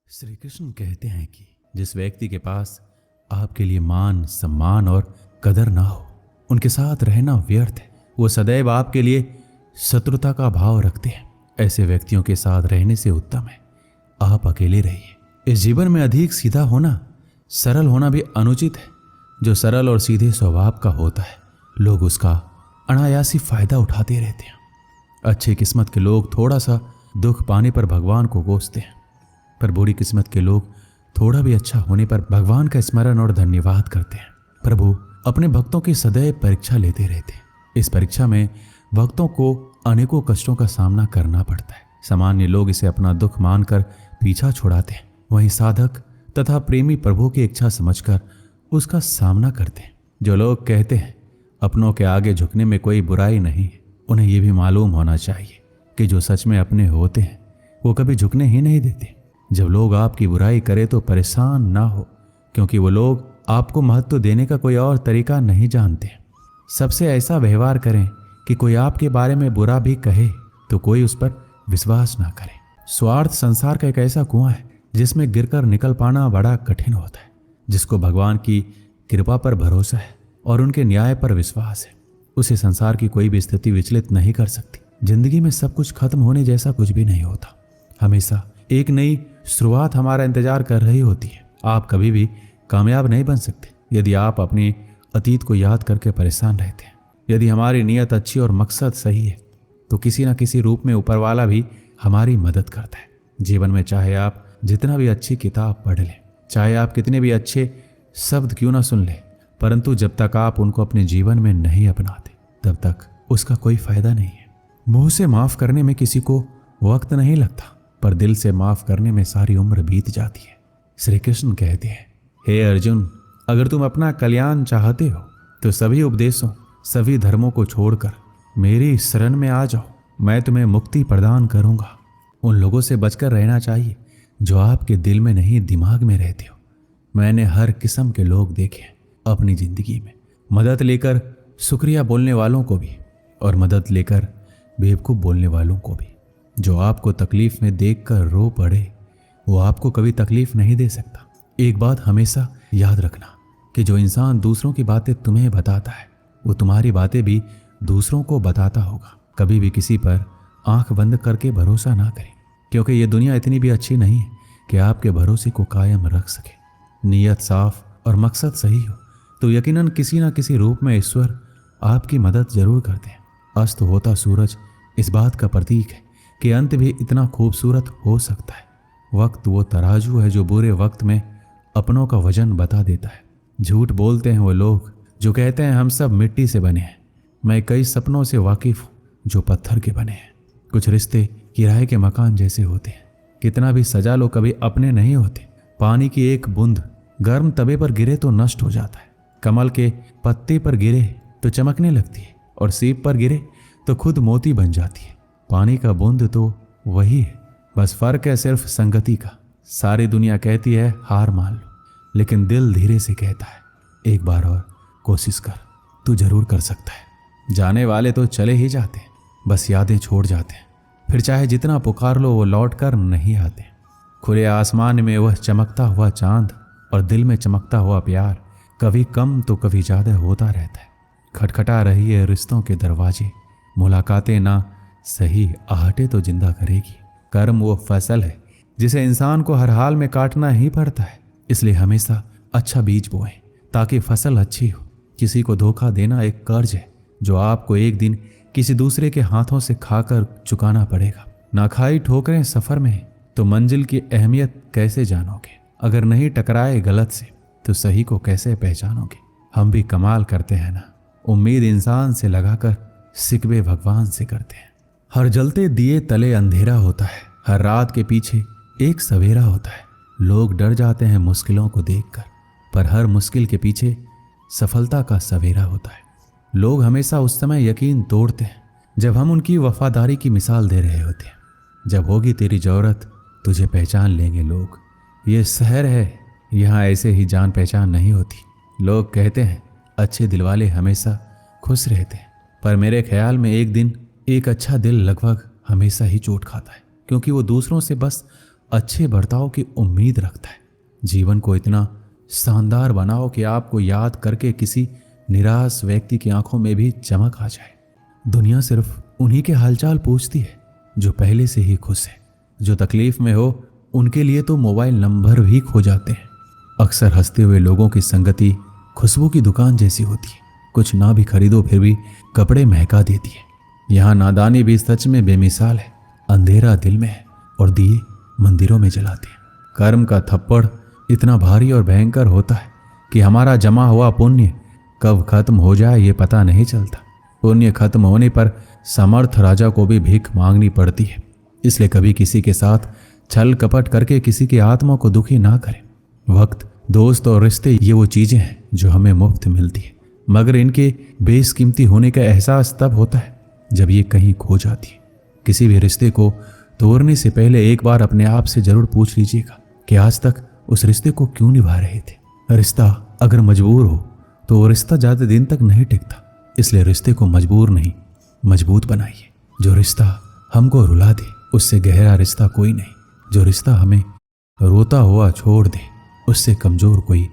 श्री कृष्ण कहते हैं कि जिस व्यक्ति के पास आपके लिए मान, सम्मान और कदर ना हो, उनके साथ रहना व्यर्थ है। वो सदैव आपके लिए शत्रुता का भाव रखते हैं। ऐसे व्यक्तियों के साथ रहने से उत्तम है आप अकेले रहिए। इस जीवन में अधिक सीधा होना, सरल होना भी अनुचित है। जो सरल और सीधे स्वभाव का होता है, लोग उसका अनायासी फायदा उठाते रहते हैं। अच्छी किस्मत के लोग थोड़ा सा दुख पाने पर भगवान को कोसते हैं, पर बुरी किस्मत के लोग थोड़ा भी अच्छा होने पर भगवान का स्मरण और धन्यवाद करते हैं। प्रभु अपने भक्तों की सदैव परीक्षा लेते रहते हैं। इस परीक्षा में भक्तों को अनेकों कष्टों का सामना करना पड़ता है। सामान्य लोग इसे अपना दुख मानकर पीछा छुड़ाते हैं, वहीं साधक तथा प्रेमी प्रभु की इच्छा समझकर उसका सामना करते हैं। जो लोग कहते हैं अपनों के आगे झुकने में कोई बुराई नहीं है, उन्हें यह भी मालूम होना चाहिए कि जो सच में अपने होते हैं वो कभी झुकने ही नहीं देते। जब लोग आपकी बुराई करें तो परेशान ना हो, क्योंकि वो लोग आपको महत्व देने का कोई और तरीका नहीं जानते। सबसे ऐसा व्यवहार करें कि कोई आपके बारे में बुरा भी कहे तो कोई उस पर विश्वास ना करे। स्वार्थ संसार का एक ऐसा कुआं है जिसमें गिरकर निकल पाना बड़ा कठिन होता है। जिसको भगवान की कृपा पर भरोसा है और उनके न्याय पर विश्वास है, उसे संसार की कोई भी स्थिति विचलित नहीं कर सकती। जिंदगी में सब कुछ खत्म होने जैसा कुछ भी नहीं होता। हमेशा एक नई शुरुआत हमारा इंतजार कर रही होती है। आप कभी भी कामयाब नहीं बन सकते यदि आप अपने अतीत को याद करके परेशान रहते हैं। यदि हमारी नीयत अच्छी और मकसद सही है तो किसी न किसी रूप में ऊपर वाला भी हमारी मदद करता है। जीवन में चाहे आप जितना भी अच्छी किताब पढ़ लें, चाहे आप कितने भी अच्छे शब्द क्यों ना सुन लें, परंतु जब तक आप उनको अपने जीवन में नहीं अपनाते तब तक उसका कोई फायदा नहीं है। मुंह से माफ करने में किसी को वक्त नहीं लगता, पर दिल से माफ करने में सारी उम्र बीत जाती है। श्री कृष्ण कहते हैं, हे अर्जुन, अगर तुम अपना कल्याण चाहते हो तो सभी उपदेशों, सभी धर्मों को छोड़कर मेरी शरण में आ जाओ। मैं तुम्हें मुक्ति प्रदान करूंगा। उन लोगों से बचकर रहना चाहिए जो आपके दिल में नहीं दिमाग में रहते हो। मैंने हर किस्म के लोग देखे हैं अपनी जिंदगी में, मदद लेकर शुक्रिया बोलने वालों को भी और मदद लेकर बेवकूफ़ बोलने वालों को भी। जो आपको तकलीफ में देखकर रो पड़े वो आपको कभी तकलीफ नहीं दे सकता। एक बात हमेशा याद रखना कि जो इंसान दूसरों की बातें तुम्हें बताता है वो तुम्हारी बातें भी दूसरों को बताता होगा। कभी भी किसी पर आंख बंद करके भरोसा ना करें, क्योंकि ये दुनिया इतनी भी अच्छी नहीं है कि आपके भरोसे को कायम रख सके। नीयत साफ और मकसद सही हो तो यकीनन किसी न किसी रूप में ईश्वर आपकी मदद जरूर करते हैं। अस्त होता सूरज इस बात का प्रतीक है कि अंत भी इतना खूबसूरत हो सकता है। वक्त वो तराजू है जो बुरे वक्त में अपनों का वजन बता देता है। झूठ बोलते हैं वो लोग जो कहते हैं हम सब मिट्टी से बने हैं। मैं कई सपनों से वाकिफ हूँ जो पत्थर के बने हैं। कुछ रिश्ते किराए के मकान जैसे होते हैं, कितना भी सजा लो कभी अपने नहीं होते। पानी की एक बूंद गर्म तवे पर गिरे तो नष्ट हो जाता है, कमल के पत्ते पर गिरे तो चमकने लगती है और सीप पर गिरे तो खुद मोती बन जाती है। पानी का बूंद तो वही है, बस फर्क है सिर्फ संगति का। सारी दुनिया कहती है हार मान लो, लेकिन दिल धीरे से कहता है एक बार और कोशिश कर, तू जरूर कर सकता है। जाने वाले तो चले ही जाते हैं, बस यादें छोड़ जाते हैं। फिर चाहे जितना पुकार लो वो लौट कर नहीं आते। खुले आसमान में वह चमकता हुआ चांद और दिल में चमकता हुआ प्यार कभी कम तो कभी ज़्यादा होता रहता है। खटखटा रही है रिश्तों के दरवाजे, मुलाकातें ना सही आहटे तो जिंदा करेगी। कर्म वो फसल है जिसे इंसान को हर हाल में काटना ही पड़ता है, इसलिए हमेशा अच्छा बीज बोएं ताकि फसल अच्छी हो। किसी को धोखा देना एक कर्ज है जो आपको एक दिन किसी दूसरे के हाथों से खाकर चुकाना पड़ेगा। ना खाई ठोकरें सफर में तो मंजिल की अहमियत कैसे जानोगे। अगर नहीं टकराए गलत से तो सही को कैसे पहचानोगे। हम भी कमाल करते हैं ना, उम्मीद इंसान से लगाकर सिकवे भगवान से करते हैं। हर जलते दिए तले अंधेरा होता है, हर रात के पीछे एक सवेरा होता है। लोग डर जाते हैं मुश्किलों को देखकर, पर हर मुश्किल के पीछे सफलता का सवेरा होता है। लोग हमेशा उस समय यकीन तोड़ते हैं जब हम उनकी वफादारी की मिसाल दे रहे होते हैं। जब होगी तेरी जरूरत तुझे पहचान लेंगे लोग। ये शहर है, यहाँ ऐसे ही जान पहचान नहीं होती। लोग कहते हैं अच्छे दिल वाले हमेशा खुश रहते हैं, पर मेरे ख्याल में एक दिन एक अच्छा दिल लगभग हमेशा ही चोट खाता है, क्योंकि वो दूसरों से बस अच्छे बर्ताव की उम्मीद रखता है। जीवन को इतना शानदार बनाओ कि आपको याद करके किसी निराश व्यक्ति की आंखों में भी चमक आ जाए। दुनिया सिर्फ उन्हीं के हालचाल पूछती है जो पहले से ही खुश है। जो तकलीफ में हो उनके लिए तो मोबाइल नंबर भी खो जाते हैं। अक्सर हंसते हुए लोगों की संगति खुशबू की दुकान जैसी होती है। कुछ ना भी खरीदो फिर भी कपड़े महका देती है। यहाँ नादानी भी सच में बेमिसाल है। अंधेरा दिल में है और दिए मंदिरों में जलाते हैं। कर्म का थप्पड़ इतना भारी और भयंकर होता है कि हमारा जमा हुआ पुण्य कब खत्म हो जाए ये पता नहीं चलता। पुण्य खत्म होने पर समर्थ राजा को भी भीख मांगनी पड़ती है। इसलिए कभी किसी के साथ छल कपट करके किसी की आत्मा को दुखी ना करें। वक्त, दोस्त और रिश्ते ये वो चीजें हैं जो हमें मुफ्त मिलती है, मगर इनके बेशकीमती होने का एहसास तब होता है जब ये कहीं खो जाती है। किसी भी रिश्ते को तोड़ने से पहले एक बार अपने आप से जरूर पूछ लीजिएगा कि आज तक उस रिश्ते को क्यों निभा रहे थे। रिश्ता अगर मजबूर हो तो वो रिश्ता ज्यादा दिन तक नहीं टिकता। इसलिए रिश्ते को मजबूर नहीं, मजबूत बनाइए। जो रिश्ता हमको रुला दे उससे गहरा रिश्ता कोई नहीं। जो रिश्ता हमें रोता हुआ छोड़ दे उससे कमजोर कोई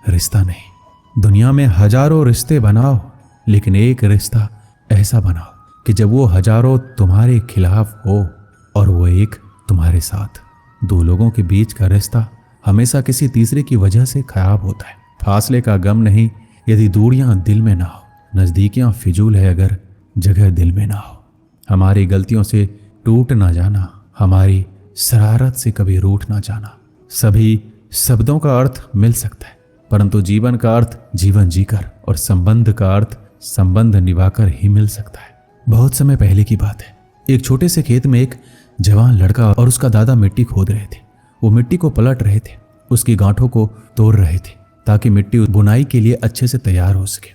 रिश्ता नहीं। दुनिया में हजारों रिश्ते बनाओ, लेकिन एक रिश्ता ऐसा बनाओ कि जब वो हजारों तुम्हारे खिलाफ हो और वो एक तुम्हारे साथ। दो लोगों के बीच का रिश्ता हमेशा किसी तीसरे की वजह से खराब होता है। फासले का गम नहीं यदि दूरियां दिल में ना हो। नजदीकियां फिजूल है अगर जगह दिल में ना हो। हमारी गलतियों से टूट ना जाना, हमारी शरारत से कभी रूठ ना जाना। सभी शब्दों का अर्थ मिल सकता है, परंतु जीवन का अर्थ जीवन जीकर और संबंध का अर्थ संबंध निभाकर ही मिल सकता है। बहुत समय पहले की बात है। एक छोटे से खेत में एक जवान लड़का और उसका दादा मिट्टी खोद रहे थे। वो मिट्टी को पलट रहे थे, उसकी गांठों को तोड़ रहे थे ताकि मिट्टी बुनाई के लिए अच्छे से तैयार हो सके।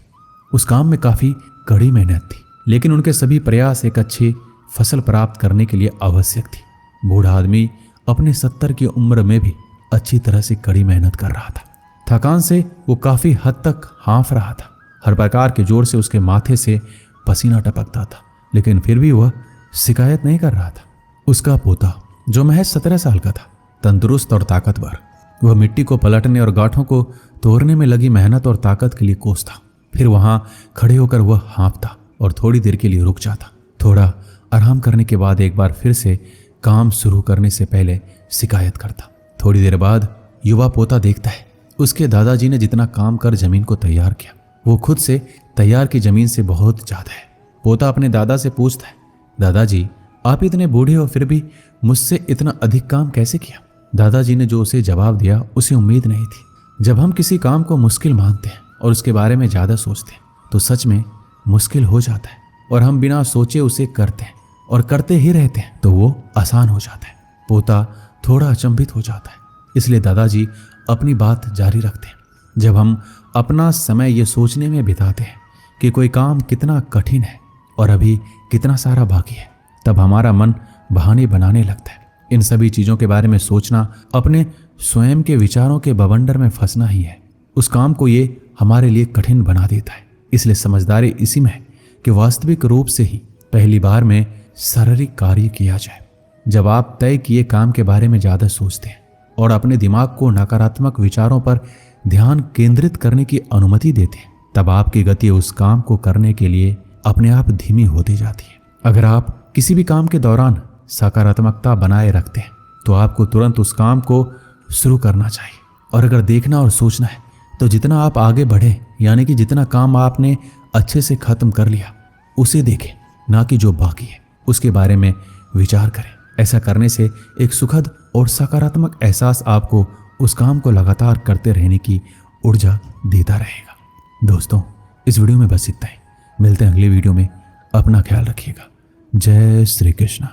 उस काम में काफी कड़ी मेहनत थी, लेकिन उनके सभी प्रयास एक अच्छी फसल प्राप्त करने के लिए आवश्यक थी। बूढ़ा आदमी अपने 70 की उम्र में भी अच्छी तरह से कड़ी मेहनत कर रहा था। थकान से वो काफी हद तक हाँफ रहा था। हर प्रकार के जोर से उसके माथे से पसीना टपकता था, लेकिन फिर भी वह शिकायत नहीं कर रहा था। उसका पोता जो महज 17 साल का था, तंदुरुस्त और ताकतवर, वह मिट्टी को पलटने और गांठों को तोड़ने में लगी मेहनत और ताकत के लिए कोस था। फिर वहां खड़े होकर वह हाँफता और थोड़ी देर के लिए रुक जाता। थोड़ा आराम करने के बाद एक बार फिर से काम शुरू करने से पहले शिकायत करता। थोड़ी देर बाद युवा पोता देखता है उसके दादाजी ने जितना काम कर जमीन को तैयार किया वो खुद से तैयार की जमीन से बहुत ज्यादा है। पोता अपने दादा से पूछता है, दादाजी आप इतने बूढ़े हो फिर भी मुझसे इतना अधिक काम कैसे किया? दादाजी ने जो उसे जवाब दिया उसे उम्मीद नहीं थी। जब हम किसी काम को मुश्किल मानते हैं और उसके बारे में ज्यादा सोचते हैं तो सच में मुश्किल हो जाता है, और हम बिना सोचे उसे करते हैं और करते ही रहते हैं तो वो आसान हो जाता है। पोता थोड़ा अचंभित हो जाता है, इसलिए दादाजी अपनी बात जारी रखते हैं, जब हम अपना समय ये सोचने में बिताते हैं कि कोई काम कितना कठिन है और अभी कितना सारा बाकी है, तब हमारा मन बहाने बनाने लगता है। इन सभी चीजों के बारे में सोचना अपने स्वयं के विचारों के बवंडर में फंसना ही है। उस काम को ये हमारे लिए कठिन बना देता है। इसलिए समझदारी इसी में है कि वास्तविक रूप से ही पहली बार में शारीरिक कार्य किया जाए। जब आप तय किए काम के बारे में ज्यादा सोचते हैं और अपने दिमाग को नकारात्मक विचारों पर ध्यान केंद्रित करने की अनुमति देते हैं, तब आपकी गति उस काम को करने के लिए अपने आप धीमी होती जाती है। अगर आप किसी भी काम के दौरान सकारात्मकता बनाए रखते हैं तो आपको तुरंत उस काम को शुरू करना चाहिए। और अगर देखना और सोचना है तो जितना आप आगे बढ़े, यानी कि जितना काम आपने अच्छे से खत्म कर लिया उसे देखें, ना कि जो बाकी है उसके बारे में विचार करें। ऐसा करने से एक सुखद और सकारात्मक एहसास आपको उस काम को लगातार करते रहने की ऊर्जा देता रहेगा। दोस्तों, इस वीडियो में बस इतना ही। मिलते हैं अगली वीडियो में। अपना ख्याल रखिएगा। जय श्री कृष्ण।